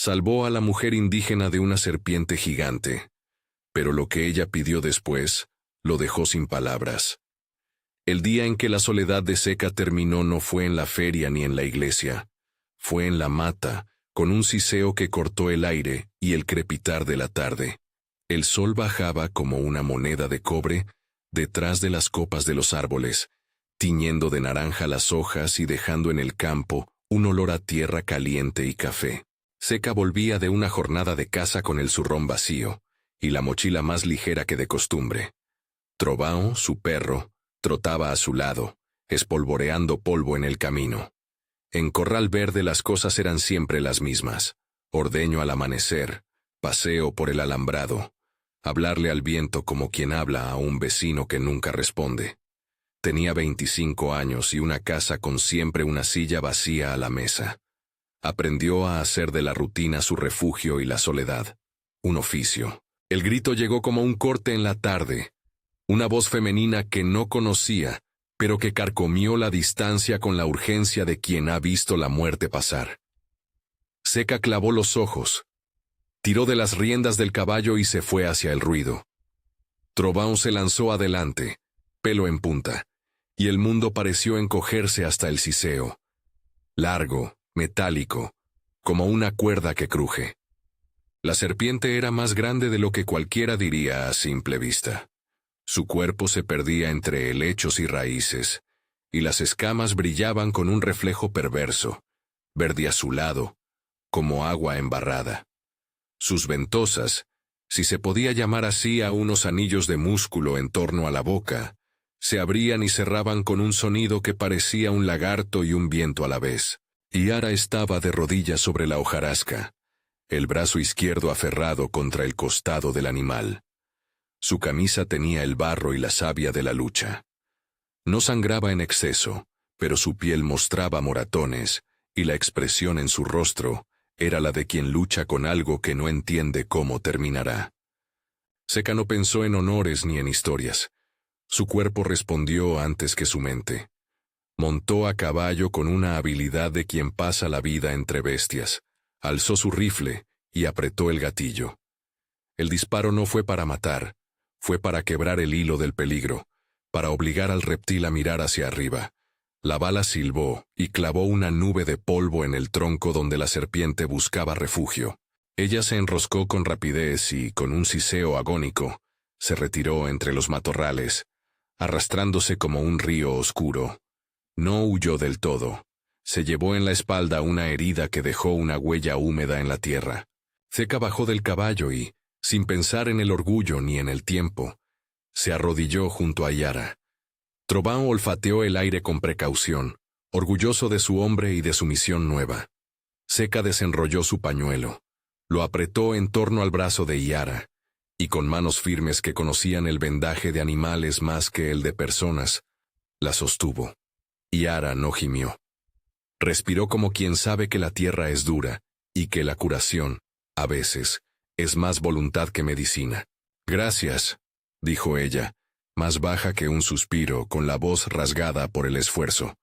Salvó a la mujer indígena de una serpiente gigante, pero lo que ella pidió después lo dejó sin palabras. El día en que la soledad de Seca terminó no fue en la feria ni en la iglesia, fue en la mata, con un siseo que cortó el aire y el crepitar de la tarde. El sol bajaba como una moneda de cobre detrás de las copas de los árboles, tiñendo de naranja las hojas y dejando en el campo un olor a tierra caliente y café. Seca volvía de una jornada de caza con el zurrón vacío y la mochila más ligera que de costumbre. Trovão, su perro, trotaba a su lado, espolvoreando polvo en el camino. En Corral Verde las cosas eran siempre las mismas: ordeño al amanecer, paseo por el alambrado, hablarle al viento como quien habla a un vecino que nunca responde. Tenía 25 años y una casa con siempre una silla vacía a la mesa. Aprendió a hacer de la rutina su refugio y la soledad un oficio. El grito llegó como un corte en la tarde, una voz femenina que no conocía, pero que carcomió la distancia con la urgencia de quien ha visto la muerte pasar. Seca clavó los ojos, tiró de las riendas del caballo y se fue hacia el ruido. Trovão se lanzó adelante, pelo en punta, y el mundo pareció encogerse hasta el siseo. Largo, metálico, como una cuerda que cruje. La serpiente era más grande de lo que cualquiera diría a simple vista. Su cuerpo se perdía entre helechos y raíces, y las escamas brillaban con un reflejo perverso, verde azulado, como agua embarrada. Sus ventosas, si se podía llamar así a unos anillos de músculo en torno a la boca, se abrían y cerraban con un sonido que parecía un lagarto y un viento a la vez. Yara estaba de rodillas sobre la hojarasca, el brazo izquierdo aferrado contra el costado del animal. Su camisa tenía el barro y la savia de la lucha. No sangraba en exceso, pero su piel mostraba moratones, y la expresión en su rostro era la de quien lucha con algo que no entiende cómo terminará. Seca no pensó en honores ni en historias. Su cuerpo respondió antes que su mente. Montó a caballo con una habilidad de quien pasa la vida entre bestias, alzó su rifle y apretó el gatillo. El disparo no fue para matar, fue para quebrar el hilo del peligro, para obligar al reptil a mirar hacia arriba. La bala silbó y clavó una nube de polvo en el tronco donde la serpiente buscaba refugio. Ella se enroscó con rapidez y, con un siseo agónico, se retiró entre los matorrales, arrastrándose como un río oscuro. No huyó del todo. Se llevó en la espalda una herida que dejó una huella húmeda en la tierra. Seca bajó del caballo y, sin pensar en el orgullo ni en el tiempo, se arrodilló junto a Yara. Trovão olfateó el aire con precaución, orgulloso de su hombre y de su misión nueva. Seca desenrolló su pañuelo, lo apretó en torno al brazo de Yara, y con manos firmes que conocían el vendaje de animales más que el de personas, la sostuvo. Yara no gimió. Respiró como quien sabe que la tierra es dura, y que la curación, a veces, es más voluntad que medicina. «Gracias», dijo ella, más baja que un suspiro, con la voz rasgada por el esfuerzo.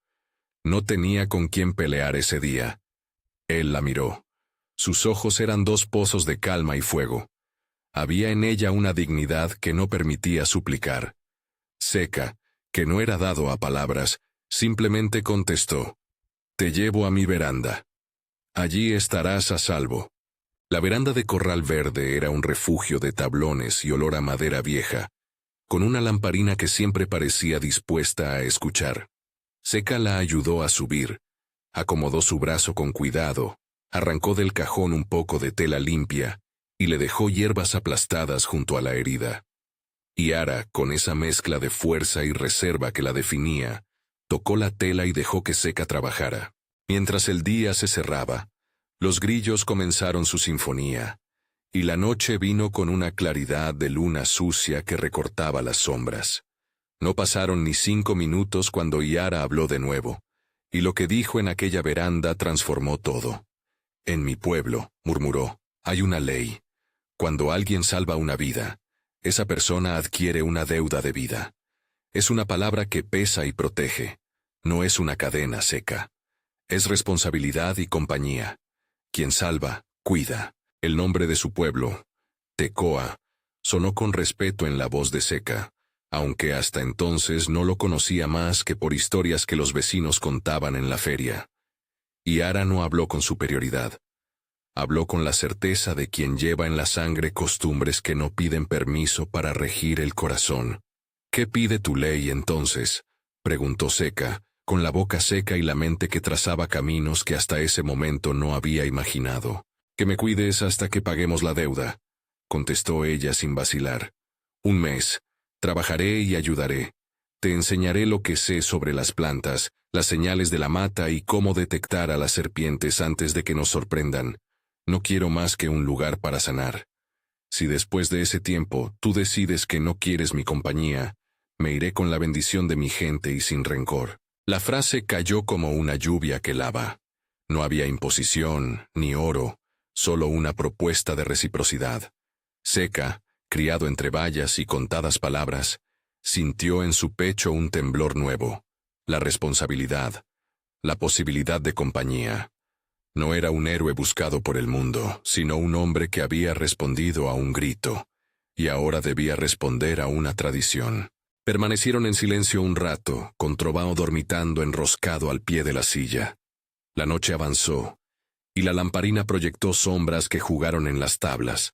No tenía con quién pelear ese día. Él la miró. Sus ojos eran dos pozos de calma y fuego. Había en ella una dignidad que no permitía suplicar. Seca, que no era dado a palabras, simplemente contestó: «Te llevo a mi veranda. Allí estarás a salvo». La veranda de Corral Verde era un refugio de tablones y olor a madera vieja, con una lamparina que siempre parecía dispuesta a escuchar. Seca la ayudó a subir, acomodó su brazo con cuidado, arrancó del cajón un poco de tela limpia y le dejó hierbas aplastadas junto a la herida. Yara, con esa mezcla de fuerza y reserva que la definía, tocó la tela y dejó que Seca trabajara. Mientras el día se cerraba, los grillos comenzaron su sinfonía, y la noche vino con una claridad de luna sucia que recortaba las sombras. No pasaron ni 5 minutos cuando Yara habló de nuevo, y lo que dijo en aquella veranda transformó todo. «En mi pueblo», murmuró, «hay una ley. Cuando alguien salva una vida, esa persona adquiere una deuda de vida. Es una palabra que pesa y protege. No es una cadena seca. Es responsabilidad y compañía. Quien salva, cuida. El nombre de su pueblo, Tecoa, sonó con respeto en la voz de Seca, aunque hasta entonces no lo conocía más que por historias que los vecinos contaban en la feria. Yara no habló con superioridad. Habló con la certeza de quien lleva en la sangre costumbres que no piden permiso para regir el corazón. ¿Qué pide tu ley entonces?, preguntó Seca, con la boca seca y la mente que trazaba caminos que hasta ese momento no había imaginado. «Que me cuides hasta que paguemos la deuda», contestó ella sin vacilar. «Un mes. Trabajaré y ayudaré. Te enseñaré lo que sé sobre las plantas, las señales de la mata y cómo detectar a las serpientes antes de que nos sorprendan. No quiero más que un lugar para sanar. Si después de ese tiempo tú decides que no quieres mi compañía, me iré con la bendición de mi gente y sin rencor». La frase cayó como una lluvia que lava. No había imposición, ni oro, solo una propuesta de reciprocidad. Seca, criado entre vallas y contadas palabras, sintió en su pecho un temblor nuevo, la responsabilidad, la posibilidad de compañía. No era un héroe buscado por el mundo, sino un hombre que había respondido a un grito, y ahora debía responder a una tradición. Permanecieron en silencio un rato, con Trovão dormitando enroscado al pie de la silla. La noche avanzó, y la lamparina proyectó sombras que jugaron en las tablas.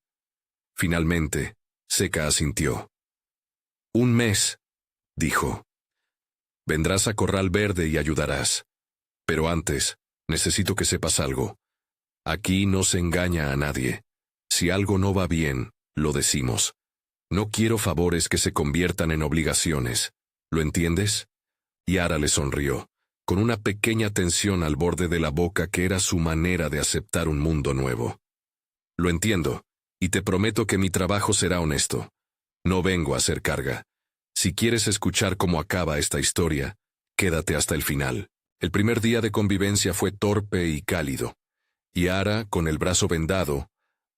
Finalmente, Seca asintió. «Un mes», dijo. «Vendrás a Corral Verde y ayudarás. Pero antes, necesito que sepas algo. Aquí no se engaña a nadie. Si algo no va bien, lo decimos. No quiero favores que se conviertan en obligaciones. ¿Lo entiendes?» Yara le sonrió, con una pequeña tensión al borde de la boca que era su manera de aceptar un mundo nuevo. «Lo entiendo, y te prometo que mi trabajo será honesto. No vengo a hacer carga. Si quieres escuchar cómo acaba esta historia, quédate hasta el final». El primer día de convivencia fue torpe y cálido. Yara, con el brazo vendado,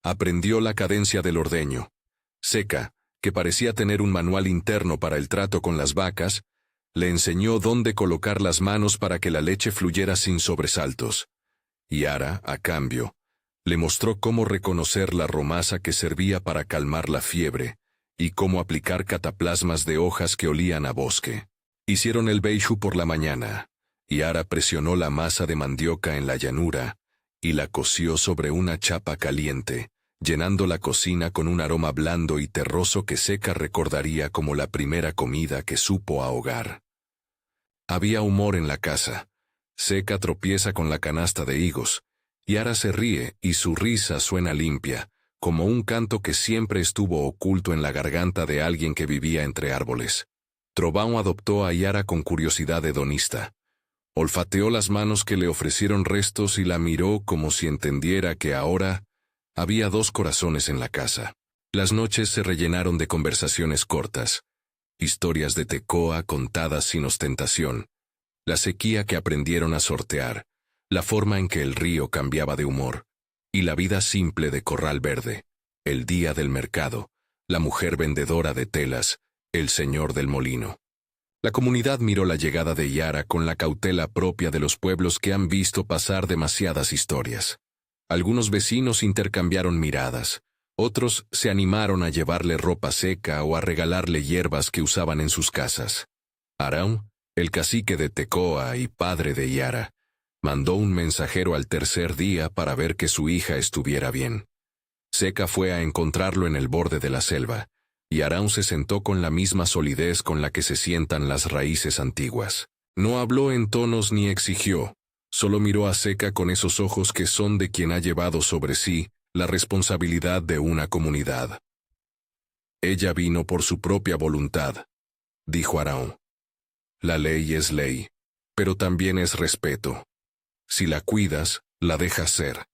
aprendió la cadencia del ordeño. Seca, que parecía tener un manual interno para el trato con las vacas, le enseñó dónde colocar las manos para que la leche fluyera sin sobresaltos. Yara, a cambio, le mostró cómo reconocer la romaza que servía para calmar la fiebre y cómo aplicar cataplasmas de hojas que olían a bosque. Hicieron el beijú por la mañana. Yara presionó la masa de mandioca en la llanura y la coció sobre una chapa caliente, llenando la cocina con un aroma blando y terroso que Seca recordaría como la primera comida que supo ahogar. Había humor en la casa. Seca tropieza con la canasta de higos. Yara se ríe y su risa suena limpia, como un canto que siempre estuvo oculto en la garganta de alguien que vivía entre árboles. Trovão adoptó a Yara con curiosidad hedonista. Olfateó las manos que le ofrecieron restos y la miró como si entendiera que ahora había dos corazones en la casa. Las noches se rellenaron de conversaciones cortas, historias de Tecoa contadas sin ostentación, la sequía que aprendieron a sortear, la forma en que el río cambiaba de humor, y la vida simple de Corral Verde, el día del mercado, la mujer vendedora de telas, el señor del molino. La comunidad miró la llegada de Yara con la cautela propia de los pueblos que han visto pasar demasiadas historias. Algunos vecinos intercambiaron miradas, otros se animaron a llevarle ropa seca o a regalarle hierbas que usaban en sus casas. Arão, el cacique de Tecoa y padre de Yara, mandó un mensajero al tercer día para ver que su hija estuviera bien. Seca fue a encontrarlo en el borde de la selva, y Arão se sentó con la misma solidez con la que se sientan las raíces antiguas. No habló en tonos ni exigió. Solo miró a Seca con esos ojos que son de quien ha llevado sobre sí la responsabilidad de una comunidad. «Ella vino por su propia voluntad», dijo Arão. «La ley es ley, pero también es respeto. Si la cuidas, la dejas ser.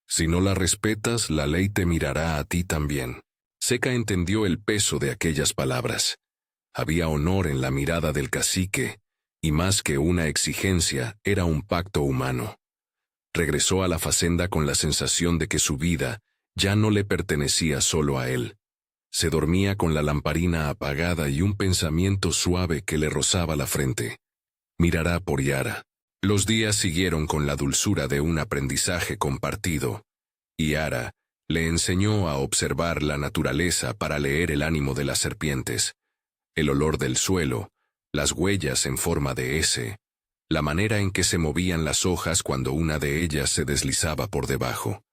Si no la respetas, la ley te mirará a ti también». Seca entendió el peso de aquellas palabras. Había honor en la mirada del cacique, y más que una exigencia, era un pacto humano. Regresó a la fazenda con la sensación de que su vida ya no le pertenecía solo a él. Se dormía con la lamparina apagada y un pensamiento suave que le rozaba la frente. Mirará por Yara. Los días siguieron con la dulzura de un aprendizaje compartido, y Ara le enseñó a observar la naturaleza para leer el ánimo de las serpientes, el olor del suelo, las huellas en forma de S, la manera en que se movían las hojas cuando una de ellas se deslizaba por debajo.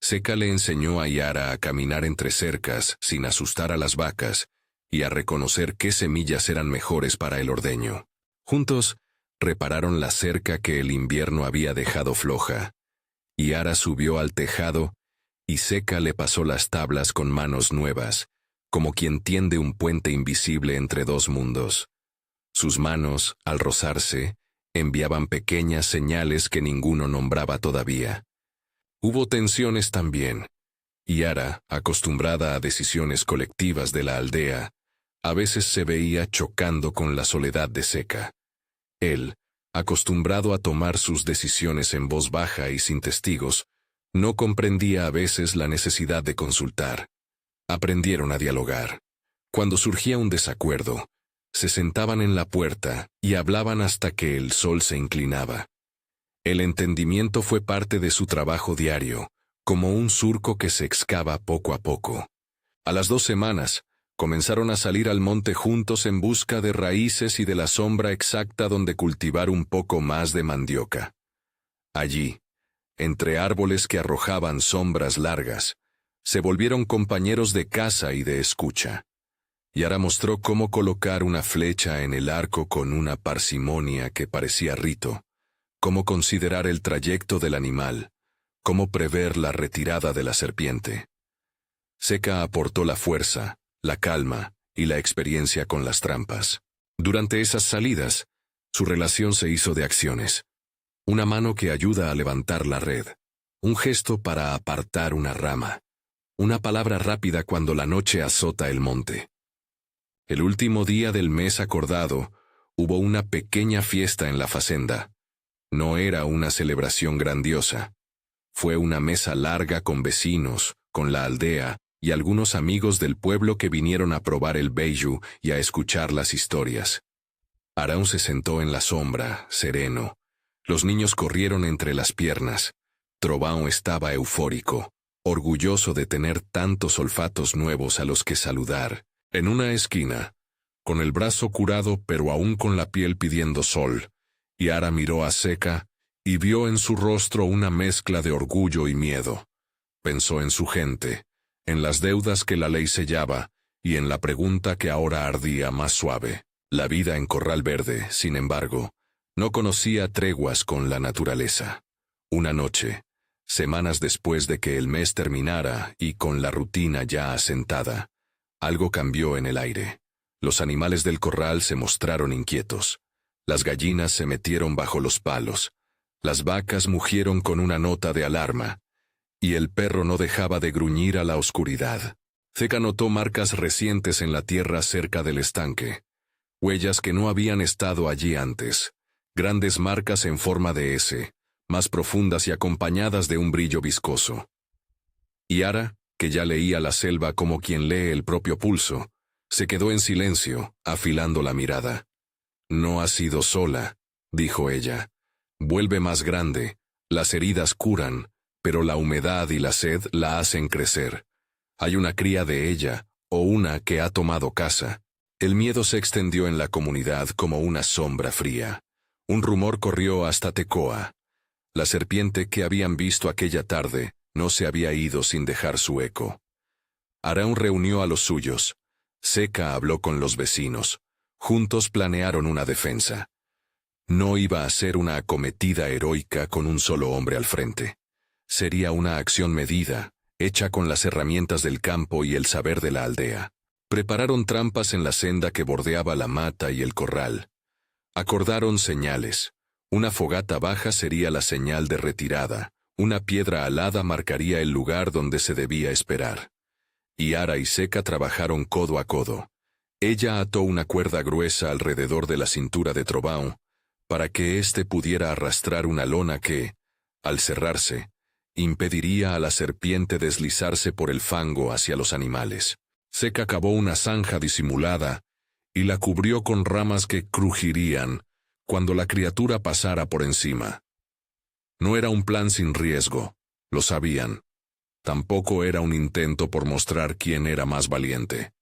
Seca le enseñó a Yara a caminar entre cercas sin asustar a las vacas y a reconocer qué semillas eran mejores para el ordeño. Juntos, repararon la cerca que el invierno había dejado floja. Yara subió al tejado y Seca le pasó las tablas con manos nuevas, como quien tiende un puente invisible entre dos mundos. Sus manos, al rozarse, enviaban pequeñas señales que ninguno nombraba todavía. Hubo tensiones también. Yara, acostumbrada a decisiones colectivas de la aldea, a veces se veía chocando con la soledad de Seca. Él, acostumbrado a tomar sus decisiones en voz baja y sin testigos, no comprendía a veces la necesidad de consultar. Aprendieron a dialogar. Cuando surgía un desacuerdo, se sentaban en la puerta y hablaban hasta que el sol se inclinaba. El entendimiento fue parte de su trabajo diario, como un surco que se excava poco a poco. A las 2 semanas, comenzaron a salir al monte juntos en busca de raíces y de la sombra exacta donde cultivar un poco más de mandioca. Allí, entre árboles que arrojaban sombras largas, se volvieron compañeros de caza y de escucha. Yara mostró cómo colocar una flecha en el arco con una parsimonia que parecía rito, cómo considerar el trayecto del animal, cómo prever la retirada de la serpiente. Seca aportó la fuerza, la calma y la experiencia con las trampas. Durante esas salidas, su relación se hizo de acciones. Una mano que ayuda a levantar la red, un gesto para apartar una rama, una palabra rápida cuando la noche azota el monte. El último día del mes acordado, hubo una pequeña fiesta en la fazenda. No era una celebración grandiosa. Fue una mesa larga con vecinos, con la aldea y algunos amigos del pueblo que vinieron a probar el beiju y a escuchar las historias. Araún se sentó en la sombra, sereno. Los niños corrieron entre las piernas. Trovão estaba eufórico, orgulloso de tener tantos olfatos nuevos a los que saludar. En una esquina, con el brazo curado pero aún con la piel pidiendo sol, Yara miró a Seca y vio en su rostro una mezcla de orgullo y miedo. Pensó en su gente, en las deudas que la ley sellaba y en la pregunta que ahora ardía más suave. La vida en Corral Verde, sin embargo, no conocía treguas con la naturaleza. Una noche, semanas después de que el mes terminara y con la rutina ya asentada, algo cambió en el aire. Los animales del corral se mostraron inquietos. Las gallinas se metieron bajo los palos. Las vacas mugieron con una nota de alarma. Y el perro no dejaba de gruñir a la oscuridad. Seca notó marcas recientes en la tierra cerca del estanque. Huellas que no habían estado allí antes. Grandes marcas en forma de S, más profundas y acompañadas de un brillo viscoso. Yara, que ya leía la selva como quien lee el propio pulso, se quedó en silencio, afilando la mirada. «No has sido sola», dijo ella. «Vuelve más grande, las heridas curan, pero la humedad y la sed la hacen crecer. Hay una cría de ella, o una que ha tomado casa». El miedo se extendió en la comunidad como una sombra fría. Un rumor corrió hasta Tecoa. La serpiente que habían visto aquella tarde no se había ido sin dejar su eco. Araún reunió a los suyos. Seca habló con los vecinos. Juntos planearon una defensa. No iba a ser una acometida heroica con un solo hombre al frente. Sería una acción medida, hecha con las herramientas del campo y el saber de la aldea. Prepararon trampas en la senda que bordeaba la mata y el corral. Acordaron señales. Una fogata baja sería la señal de retirada. Una piedra alada marcaría el lugar donde se debía esperar. Yara y Seca trabajaron codo a codo. Ella ató una cuerda gruesa alrededor de la cintura de Trovão, para que éste pudiera arrastrar una lona que, al cerrarse, impediría a la serpiente deslizarse por el fango hacia los animales. Seca cavó una zanja disimulada y la cubrió con ramas que crujirían cuando la criatura pasara por encima. No era un plan sin riesgo, lo sabían. Tampoco era un intento por mostrar quién era más valiente.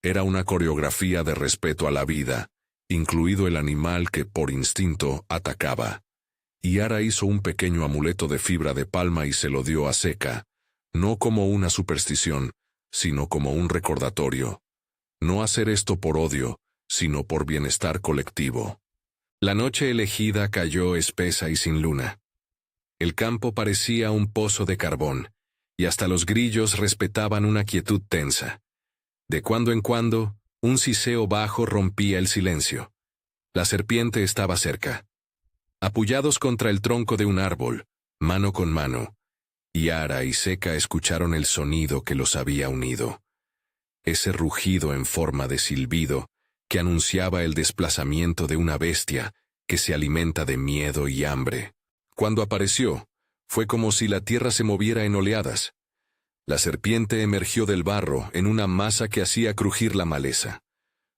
Era una coreografía de respeto a la vida, incluido el animal que por instinto atacaba. Yara hizo un pequeño amuleto de fibra de palma y se lo dio a Seca, no como una superstición, sino como un recordatorio. No hacer esto por odio, sino por bienestar colectivo. La noche elegida cayó espesa y sin luna. El campo parecía un pozo de carbón, y hasta los grillos respetaban una quietud tensa. De cuando en cuando, un siseo bajo rompía el silencio. La serpiente estaba cerca. Apoyados contra el tronco de un árbol, mano con mano, Yara y Seca escucharon el sonido que los había unido. Ese rugido en forma de silbido que anunciaba el desplazamiento de una bestia que se alimenta de miedo y hambre. Cuando apareció, fue como si la tierra se moviera en oleadas. La serpiente emergió del barro en una masa que hacía crujir la maleza.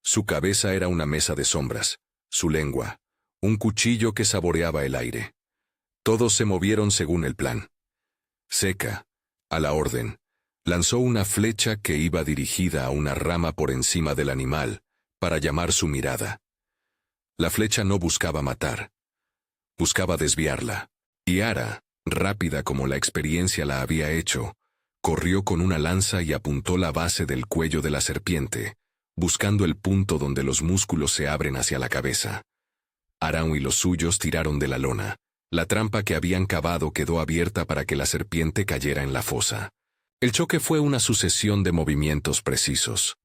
Su cabeza era una mesa de sombras, su lengua, un cuchillo que saboreaba el aire. Todos se movieron según el plan. Seca, a la orden, lanzó una flecha que iba dirigida a una rama por encima del animal, para llamar su mirada. La flecha no buscaba matar. Buscaba desviarla. Yara, rápida como la experiencia la había hecho, corrió con una lanza y apuntó la base del cuello de la serpiente, buscando el punto donde los músculos se abren hacia la cabeza. Araun y los suyos tiraron de la lona. La trampa que habían cavado quedó abierta para que la serpiente cayera en la fosa. El choque fue una sucesión de movimientos precisos.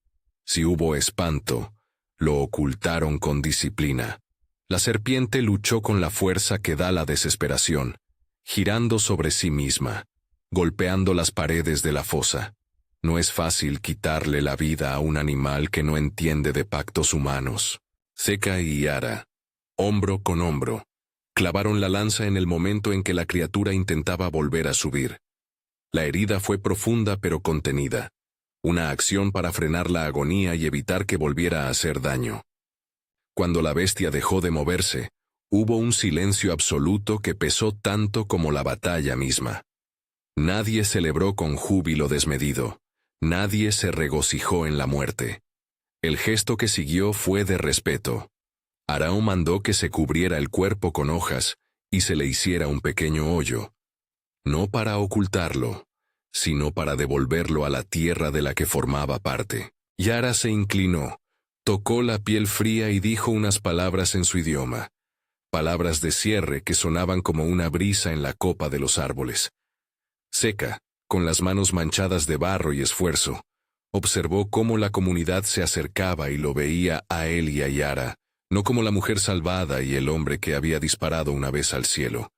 Si hubo espanto, lo ocultaron con disciplina. La serpiente luchó con la fuerza que da la desesperación, girando sobre sí misma, golpeando las paredes de la fosa. No es fácil quitarle la vida a un animal que no entiende de pactos humanos. Seca y Yara, hombro con hombro, clavaron la lanza en el momento en que la criatura intentaba volver a subir. La herida fue profunda pero contenida, una acción para frenar la agonía y evitar que volviera a hacer daño. Cuando la bestia dejó de moverse, hubo un silencio absoluto que pesó tanto como la batalla misma. Nadie celebró con júbilo desmedido, nadie se regocijó en la muerte. El gesto que siguió fue de respeto. Araun mandó que se cubriera el cuerpo con hojas y se le hiciera un pequeño hoyo, no para ocultarlo, sino para devolverlo a la tierra de la que formaba parte. Yara se inclinó, tocó la piel fría y dijo unas palabras en su idioma, palabras de cierre que sonaban como una brisa en la copa de los árboles. Seca, con las manos manchadas de barro y esfuerzo, observó cómo la comunidad se acercaba y lo veía a él y a Yara, no como la mujer salvada y el hombre que había disparado una vez al cielo,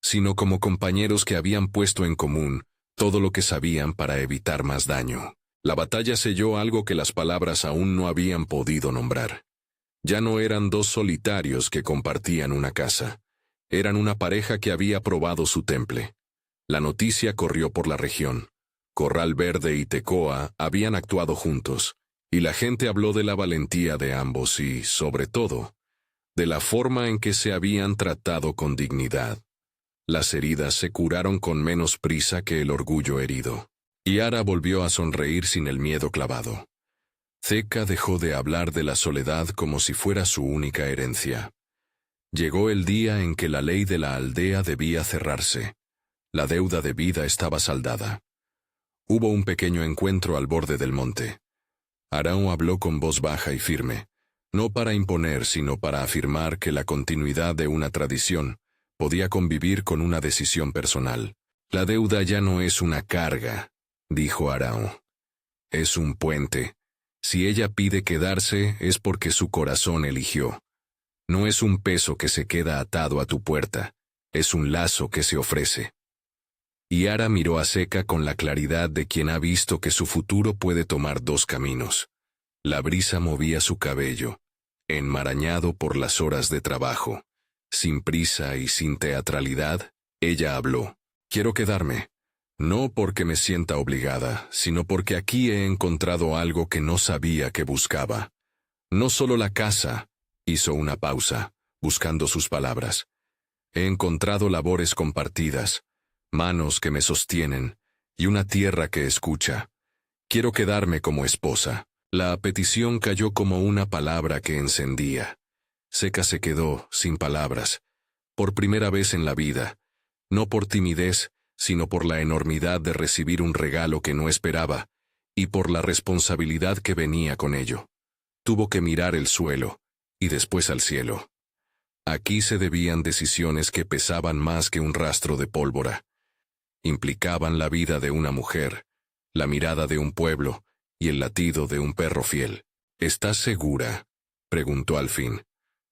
sino como compañeros que habían puesto en común todo lo que sabían para evitar más daño. La batalla selló algo que las palabras aún no habían podido nombrar. Ya no eran dos solitarios que compartían una casa. Eran una pareja que había probado su temple. La noticia corrió por la región. Corral Verde y Tecoa habían actuado juntos, y la gente habló de la valentía de ambos y, sobre todo, de la forma en que se habían tratado con dignidad. Las heridas se curaron con menos prisa que el orgullo herido. Yara volvió a sonreír sin el miedo clavado. Seca dejó de hablar de la soledad como si fuera su única herencia. Llegó el día en que la ley de la aldea debía cerrarse. La deuda de vida estaba saldada. Hubo un pequeño encuentro al borde del monte. Araun habló con voz baja y firme, no para imponer sino para afirmar que la continuidad de una tradición podía convivir con una decisión personal. La deuda ya no es una carga, dijo Araun. Es un puente. Si ella pide quedarse es porque su corazón eligió. No es un peso que se queda atado a tu puerta, es un lazo que se ofrece. Yara miró a Seca con la claridad de quien ha visto que su futuro puede tomar dos caminos. La brisa movía su cabello, enmarañado por las horas de trabajo. Sin prisa y sin teatralidad, ella habló. Quiero quedarme. No porque me sienta obligada, sino porque aquí he encontrado algo que no sabía que buscaba. No solo la casa, hizo una pausa, buscando sus palabras. He encontrado labores compartidas, manos que me sostienen, y una tierra que escucha. Quiero quedarme como esposa. La petición cayó como una palabra que encendía. Seca se quedó, sin palabras, por primera vez en la vida, no por timidez, sino por la enormidad de recibir un regalo que no esperaba, y por la responsabilidad que venía con ello. Tuvo que mirar el suelo, y después al cielo. Aquí se debían decisiones que pesaban más que un rastro de pólvora. Implicaban la vida de una mujer, la mirada de un pueblo y el latido de un perro fiel. ¿Estás segura?, preguntó al fin.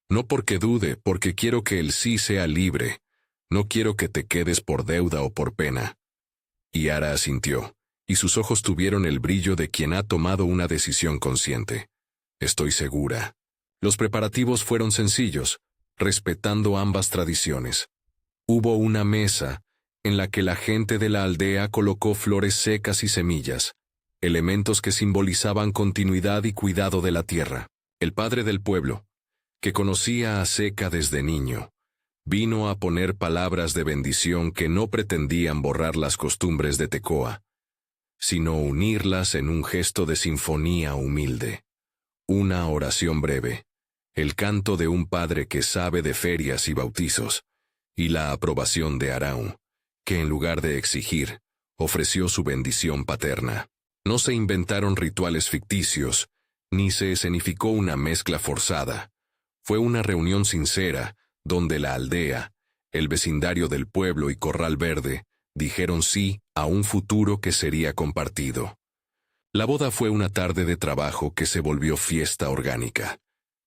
No porque dude, porque quiero que el sí sea libre. No quiero que te quedes por deuda o por pena. Yara asintió, y sus ojos tuvieron el brillo de quien ha tomado una decisión consciente. Estoy segura. Los preparativos fueron sencillos, respetando ambas tradiciones. Hubo una mesa en la que la gente de la aldea colocó flores secas y semillas, elementos que simbolizaban continuidad y cuidado de la tierra. El padre del pueblo, que conocía a Seca desde niño, vino a poner palabras de bendición que no pretendían borrar las costumbres de Tecoa, sino unirlas en un gesto de sinfonía humilde. Una oración breve, el canto de un padre que sabe de ferias y bautizos, y la aprobación de Araún, que en lugar de exigir, ofreció su bendición paterna. No se inventaron rituales ficticios, ni se escenificó una mezcla forzada. Fue una reunión sincera, donde la aldea, el vecindario del pueblo y Corral Verde dijeron sí a un futuro que sería compartido. La boda fue una tarde de trabajo que se volvió fiesta orgánica.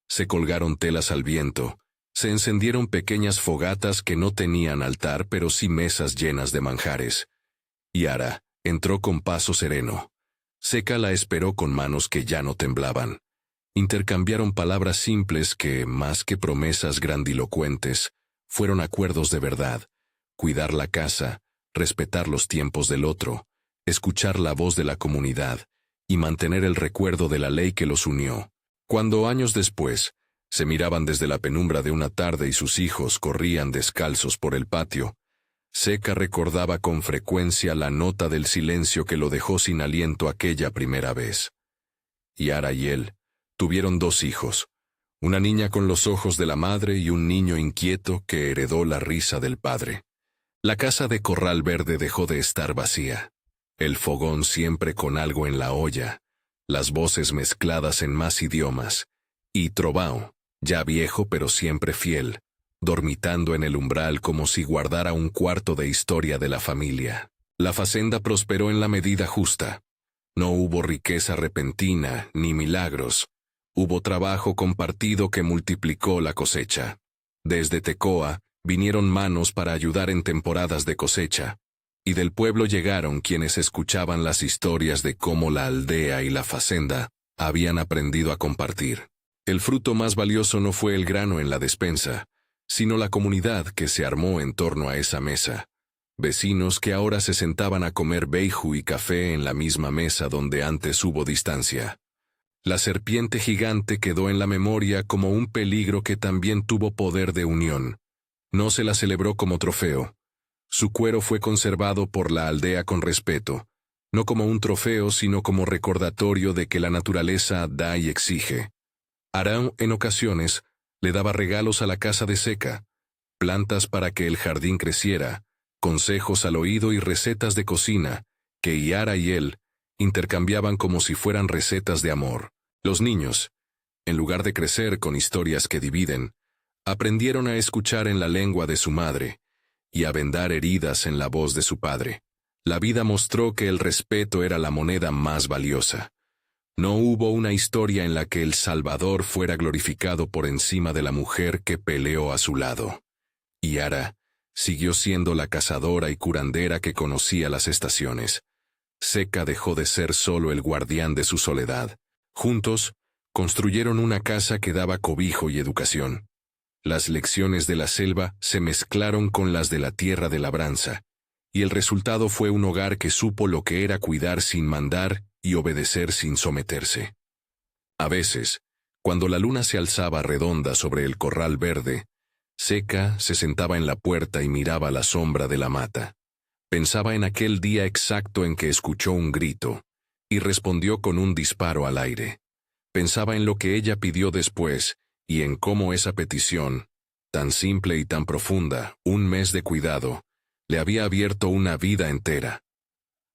Se colgaron telas al viento, se encendieron pequeñas fogatas que no tenían altar pero sí mesas llenas de manjares. Yara entró con paso sereno. Seca la esperó con manos que ya no temblaban. Intercambiaron palabras simples que, más que promesas grandilocuentes, fueron acuerdos de verdad: cuidar la casa, respetar los tiempos del otro, escuchar la voz de la comunidad y mantener el recuerdo de la ley que los unió. Cuando años después se miraban desde la penumbra de una tarde y sus hijos corrían descalzos por el patio, Seca recordaba con frecuencia la nota del silencio que lo dejó sin aliento aquella primera vez. Yara y él tuvieron 2 hijos, una niña con los ojos de la madre y un niño inquieto que heredó la risa del padre. La casa de Corral Verde dejó de estar vacía. El fogón siempre con algo en la olla, las voces mezcladas en más idiomas, y Trovão, ya viejo pero siempre fiel, dormitando en el umbral como si guardara un cuarto de historia de la familia. La fazenda prosperó en la medida justa. No hubo riqueza repentina ni milagros. Hubo trabajo compartido que multiplicó la cosecha. Desde Tecoa vinieron manos para ayudar en temporadas de cosecha, y del pueblo llegaron quienes escuchaban las historias de cómo la aldea y la fazenda habían aprendido a compartir. El fruto más valioso no fue el grano en la despensa, sino la comunidad que se armó en torno a esa mesa. Vecinos que ahora se sentaban a comer beiju y café en la misma mesa donde antes hubo distancia. La serpiente gigante quedó en la memoria como un peligro que también tuvo poder de unión. No se la celebró como trofeo. Su cuero fue conservado por la aldea con respeto, no como un trofeo sino como recordatorio de que la naturaleza da y exige. Araún en ocasiones le daba regalos a la casa de Seca, plantas para que el jardín creciera, consejos al oído y recetas de cocina, que Yara y él intercambiaban como si fueran recetas de amor. Los niños, en lugar de crecer con historias que dividen, aprendieron a escuchar en la lengua de su madre y a vendar heridas en la voz de su padre. La vida mostró que el respeto era la moneda más valiosa. No hubo una historia en la que el Salvador fuera glorificado por encima de la mujer que peleó a su lado. Yara siguió siendo la cazadora y curandera que conocía las estaciones. Seca dejó de ser solo el guardián de su soledad. Juntos, construyeron una casa que daba cobijo y educación. Las lecciones de la selva se mezclaron con las de la tierra de labranza, y el resultado fue un hogar que supo lo que era cuidar sin mandar y obedecer sin someterse. A veces, cuando la luna se alzaba redonda sobre el corral verde, Seca se sentaba en la puerta y miraba la sombra de la mata. Pensaba en aquel día exacto en que escuchó un grito, y respondió con un disparo al aire. Pensaba en lo que ella pidió después, y en cómo esa petición, tan simple y tan profunda, un mes de cuidado, le había abierto una vida entera.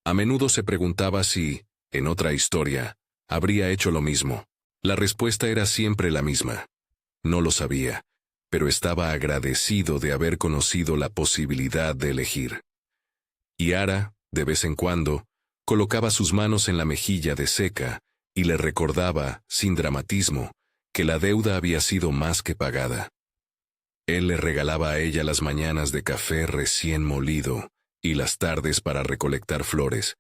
A menudo se preguntaba si, en otra historia, habría hecho lo mismo. La respuesta era siempre la misma. No lo sabía, pero estaba agradecido de haber conocido la posibilidad de elegir. Y Ara, de vez en cuando, colocaba sus manos en la mejilla de Seca y le recordaba, sin dramatismo, que la deuda había sido más que pagada. Él le regalaba a ella las mañanas de café recién molido y las tardes para recolectar flores.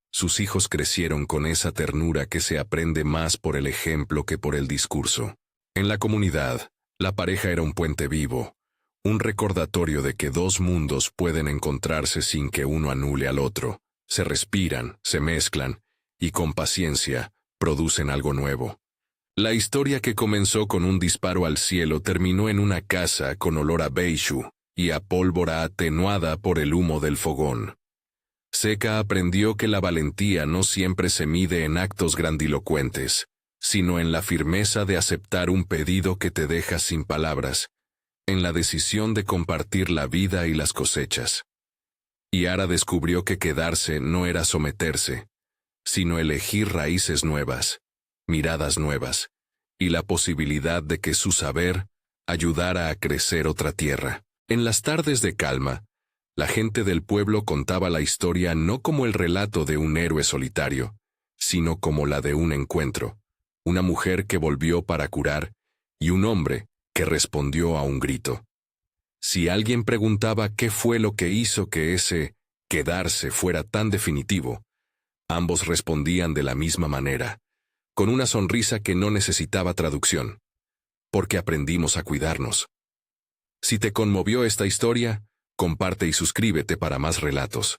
Sus hijos crecieron con esa ternura que se aprende más por el ejemplo que por el discurso. En la comunidad, la pareja era un puente vivo, un recordatorio de que dos mundos pueden encontrarse sin que uno anule al otro. Se respiran, se mezclan, y con paciencia, producen algo nuevo. La historia que comenzó con un disparo al cielo terminó en una casa con olor a beishu y a pólvora atenuada por el humo del fogón. Seca aprendió que la valentía no siempre se mide en actos grandilocuentes, sino en la firmeza de aceptar un pedido que te deja sin palabras, en la decisión de compartir la vida y las cosechas. Y Ara descubrió que quedarse no era someterse, sino elegir raíces nuevas, miradas nuevas, y la posibilidad de que su saber ayudara a crecer otra tierra. En las tardes de calma, la gente del pueblo contaba la historia no como el relato de un héroe solitario, sino como la de un encuentro, una mujer que volvió para curar y un hombre que respondió a un grito. Si alguien preguntaba qué fue lo que hizo que ese quedarse fuera tan definitivo, ambos respondían de la misma manera, con una sonrisa que no necesitaba traducción, porque aprendimos a cuidarnos. Si te conmovió esta historia, comparte y suscríbete para más relatos.